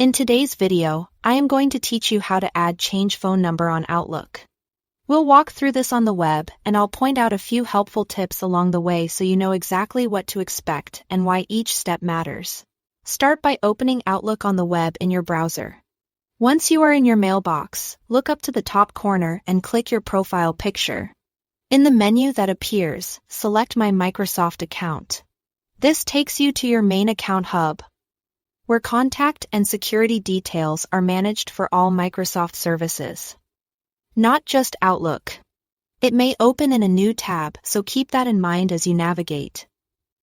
In today's video, I am going to teach you how to add change phone number on Outlook. We'll walk through this on the web, and I'll point out a few helpful tips along the way so you know exactly what to expect and why each step matters. Start by opening Outlook on the web in your browser. Once you are in your mailbox, look up to the top corner and click your profile picture. In the menu that appears, select My Microsoft Account. This takes you to your main account hub, where contact and security details are managed for all Microsoft services, not just Outlook. It may open in a new tab, so keep that in mind as you navigate.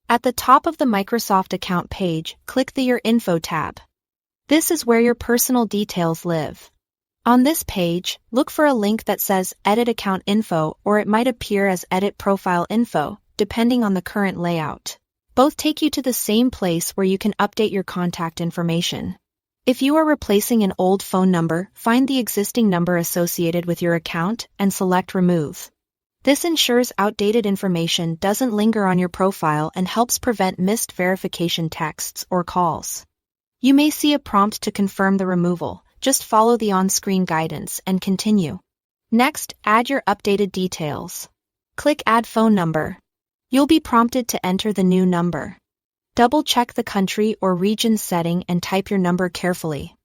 At the top of the Microsoft account page, click the Your Info tab. This is where your personal details live. On this page, look for a link that says Edit Account Info, or it might appear as Edit Profile Info, depending on the current layout. Both take you to the same place where you can update your contact information. If you are replacing an old phone number, find the existing number associated with your account and select Remove. This ensures outdated information doesn't linger on your profile and helps prevent missed verification texts or calls. You may see a prompt to confirm the removal. Just follow the on-screen guidance and continue. Next, add your updated details. Click Add Phone Number. You'll be prompted to enter the new number. Double-check the country or region setting and type your number carefully,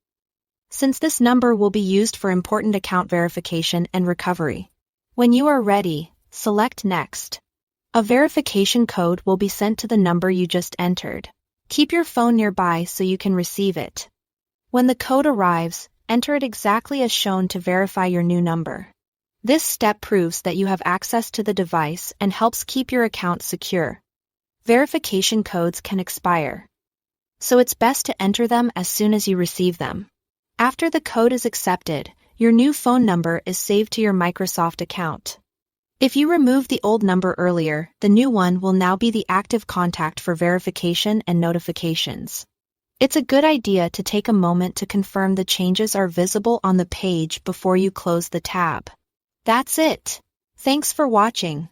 since this number will be used for important account verification and recovery. When you are ready, select Next. A verification code will be sent to the number you just entered. Keep your phone nearby so you can receive it. When the code arrives, enter it exactly as shown to verify your new number. This step proves that you have access to the device and helps keep your account secure. Verification codes can expire, so it's best to enter them as soon as you receive them. After the code is accepted, your new phone number is saved to your Microsoft account. If you removed the old number earlier, the new one will now be the active contact for verification and notifications. It's a good idea to take a moment to confirm the changes are visible on the page before you close the tab. That's it. Thanks for watching.